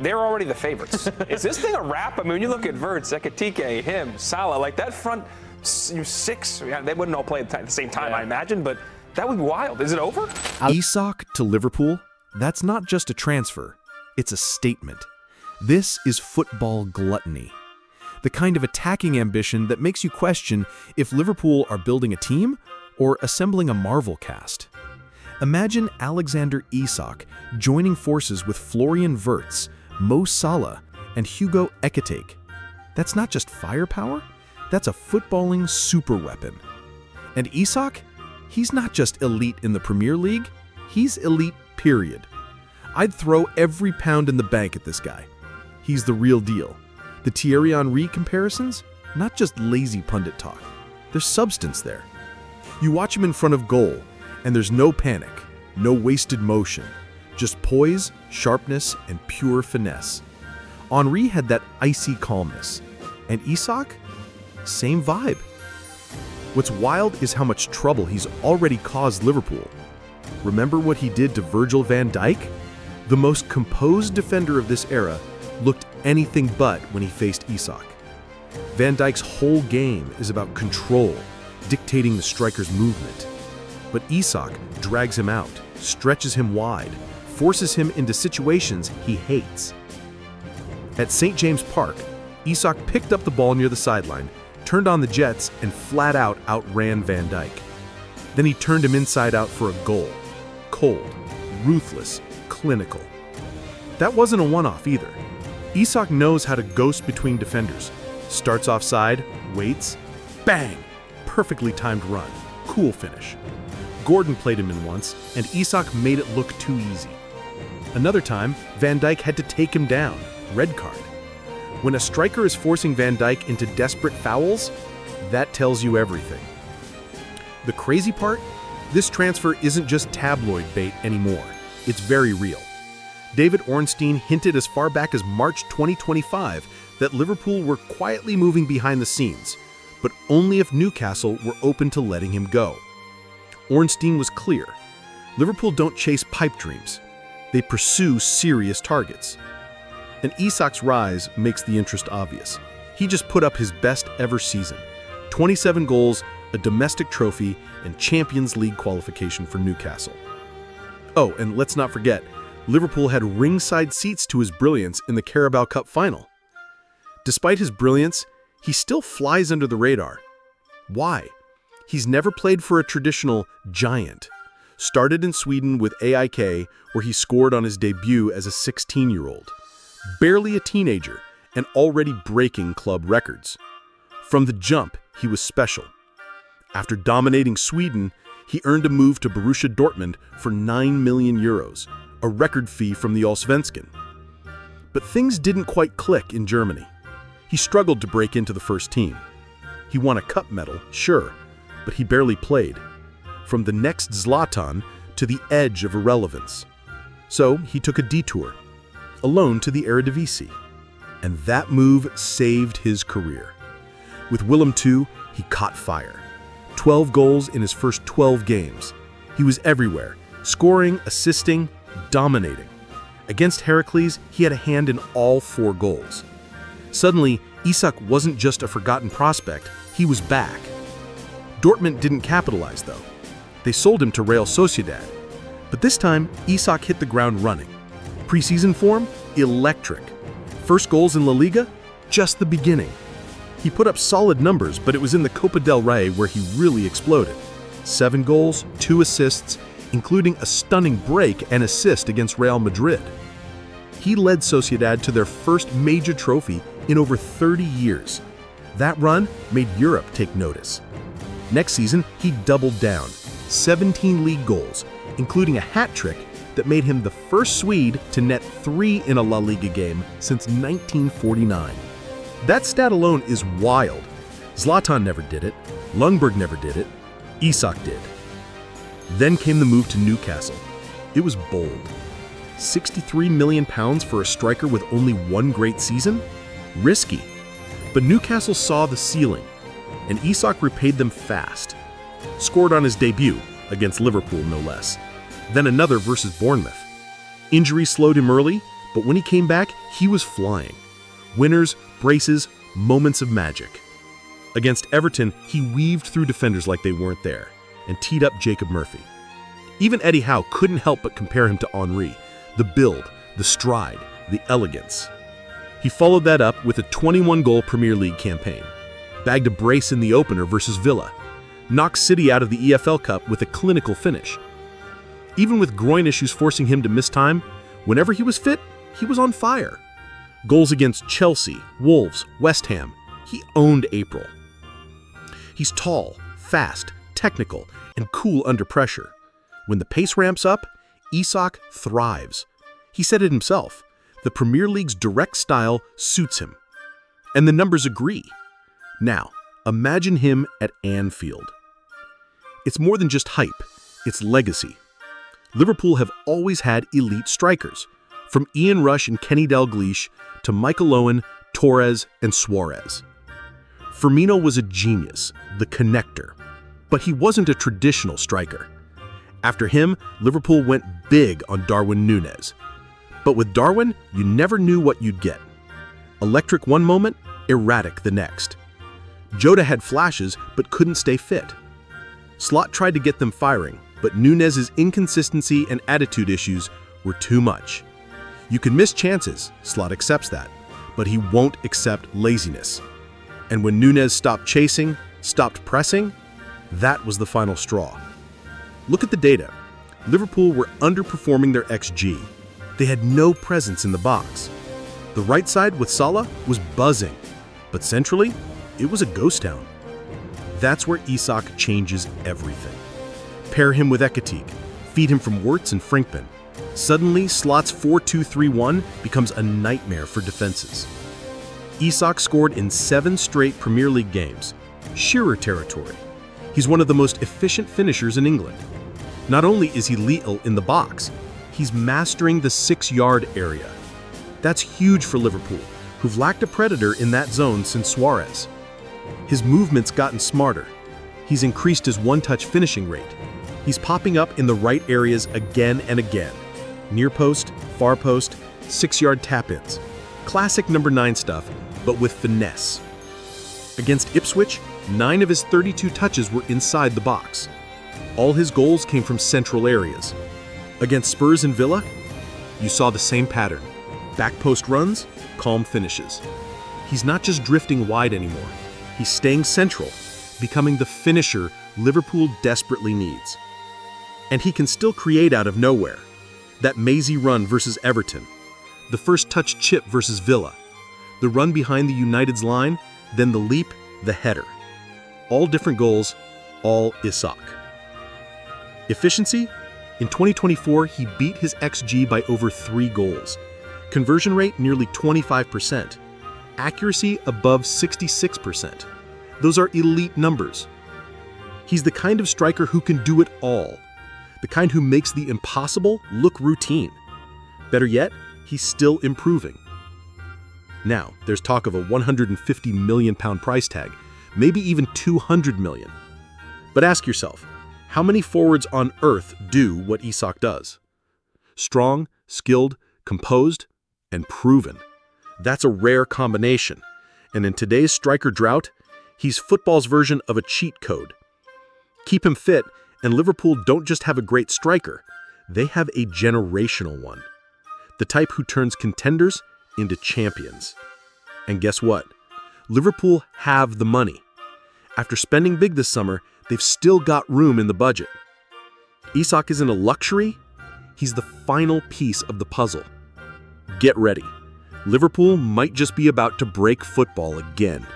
they're already the favorites. Is this thing a wrap? I mean, when you look at Wirtz, Ekitike, him, Salah, like that front six, they wouldn't all play at the same time, I imagine, but that would be wild. Is it over? Isak to Liverpool, that's not just a transfer, it's a statement. This is football gluttony. The kind of attacking ambition that makes you question if Liverpool are building a team or assembling a Marvel cast. Imagine Alexander Isak joining forces with Florian Wirtz, Mo Salah, and Hugo Ekitike. That's not just firepower, that's a footballing superweapon. And Isak, he's not just elite in the Premier League, he's elite, period. I'd throw every pound in the bank at this guy. He's the real deal. The Thierry Henry comparisons, not just lazy pundit talk. There's substance there. You watch him in front of goal, and there's no panic, no wasted motion, just poise, sharpness, and pure finesse. Henry had that icy calmness, and Isak, same vibe. What's wild is how much trouble he's already caused Liverpool. Remember what he did to Virgil van Dijk? The most composed defender of this era looked anything but when he faced Isak. Van Dijk's whole game is about control, dictating the striker's movement. But Isak drags him out, stretches him wide, forces him into situations he hates. At St. James Park, Isak picked up the ball near the sideline, turned on the jets, and flat out outran Van Dijk. Then he turned him inside out for a goal. Cold, ruthless, clinical. That wasn't a one-off either. Isak knows how to ghost between defenders. Starts offside, waits, bang! Perfectly timed run. Cool finish. Gordon played him in once, and Isak made it look too easy. Another time, Van Dijk had to take him down. Red card. When a striker is forcing Van Dijk into desperate fouls, that tells you everything. The crazy part? This transfer isn't just tabloid bait anymore. It's very real. David Ornstein hinted as far back as March 2025 that Liverpool were quietly moving behind the scenes, but only if Newcastle were open to letting him go. Ornstein was clear. Liverpool don't chase pipe dreams. They pursue serious targets. And Isak's rise makes the interest obvious. He just put up his best ever season. 27 goals, a domestic trophy, and Champions League qualification for Newcastle. Oh, and let's not forget, Liverpool had ringside seats to his brilliance in the Carabao Cup final. Despite his brilliance, he still flies under the radar. Why? He's never played for a traditional giant. Started in Sweden with AIK, where he scored on his debut as a 16-year-old. Barely a teenager, and already breaking club records. From the jump, he was special. After dominating Sweden, he earned a move to Borussia Dortmund for 9 million euros, a record fee from the Allsvenskan. But things didn't quite click in Germany. He struggled to break into the first team. He won a cup medal, sure, but he barely played. From the next Zlatan to the edge of irrelevance. So he took a detour, a loan to the Eredivisie. And that move saved his career. With Willem II, he caught fire. 12 goals in his first 12 games. He was everywhere, scoring, assisting, dominating. Against Heracles, he had a hand in all 4 goals. Suddenly, Isak wasn't just a forgotten prospect, he was back. Dortmund didn't capitalize, though. They sold him to Real Sociedad. But this time, Isak hit the ground running. Preseason form? Electric. First goals in La Liga? Just the beginning. He put up solid numbers, but it was in the Copa del Rey where he really exploded. 7 goals, 2 assists, including a stunning break and assist against Real Madrid. He led Sociedad to their first major trophy in over 30 years. That run made Europe take notice. Next season, he doubled down. 17 league goals, including a hat trick that made him the first Swede to net 3 in a La Liga game since 1949. That stat alone is wild. Zlatan never did it, Ljungberg never did it, Isak did. Then came the move to Newcastle. It was bold. £63 million for a striker with only 1 great season? Risky. But Newcastle saw the ceiling, and Isak repaid them fast. Scored on his debut, against Liverpool no less. Then another versus Bournemouth. Injury slowed him early, But when he came back, he was flying. Winners, braces, moments of magic. Against Everton, he weaved through defenders like they weren't there and teed up Jacob Murphy. Even Eddie Howe couldn't help but compare him to Henry. The build, the stride, the elegance. He followed that up with a 21-goal Premier League campaign. Bagged a brace in the opener versus Villa. Knocked City out of the EFL Cup with a clinical finish. Even with groin issues forcing him to miss time, whenever he was fit, he was on fire. Goals against Chelsea, Wolves, West Ham. He owned April. He's tall, fast, technical, and cool under pressure. When the pace ramps up, Isak thrives. He said it himself. The Premier League's direct style suits him. And the numbers agree. Now, imagine him at Anfield. It's more than just hype, it's legacy. Liverpool have always had elite strikers, from Ian Rush and Kenny Dalglish to Michael Owen, Torres, and Suarez. Firmino was a genius, the connector, but he wasn't a traditional striker. After him, Liverpool went big on Darwin Núñez. But with Darwin, you never knew what you'd get. Electric one moment, erratic the next. Jota had flashes but couldn't stay fit. Slot tried to get them firing, but Núñez's inconsistency and attitude issues were too much. You can miss chances, Slot accepts that, but he won't accept laziness. And when Núñez stopped chasing, stopped pressing, that was the final straw. Look at the data. Liverpool were underperforming their XG. They had no presence in the box. The right side with Salah was buzzing, but centrally, it was a ghost town. That's where Isak changes everything. Pair him with Ekitike, feed him from Wirtz and Frimpong. Suddenly, Slot's 4-2-3-1 becomes a nightmare for defenses. Isak scored in 7 straight Premier League games. Shearer territory. He's one of the most efficient finishers in England. Not only is he lethal in the box, he's mastering the 6-yard area. That's huge for Liverpool, who've lacked a predator in that zone since Suarez. His movement's gotten smarter. He's increased his one-touch finishing rate. He's popping up in the right areas again and again. Near post, far post, 6-yard tap-ins. Classic number 9 stuff, but with finesse. Against Ipswich, 9 of his 32 touches were inside the box. All his goals came from central areas. Against Spurs and Villa, you saw the same pattern. Back post runs, calm finishes. He's not just drifting wide anymore. He's staying central, becoming the finisher Liverpool desperately needs. And he can still create out of nowhere. That mazy run versus Everton, the first touch chip versus Villa, the run behind the United's line, then the leap, the header. All different goals, all Isak. Efficiency? In 2024, he beat his XG by over 3 goals. Conversion rate nearly 25%. Accuracy above 66%. Those are elite numbers. He's the kind of striker who can do it all. The kind who makes the impossible look routine. Better yet, he's still improving. Now, there's talk of a £150 million price tag, maybe even $200 million. But ask yourself, how many forwards on earth do what Isak does? Strong, skilled, composed, and proven. That's a rare combination. And in today's striker drought, he's football's version of a cheat code. Keep him fit, and Liverpool don't just have a great striker, they have a generational one. The type who turns contenders into champions. And guess what? Liverpool have the money. After spending big this summer, they've still got room in the budget. Isak isn't a luxury, he's the final piece of the puzzle. Get ready. Liverpool might just be about to break football again.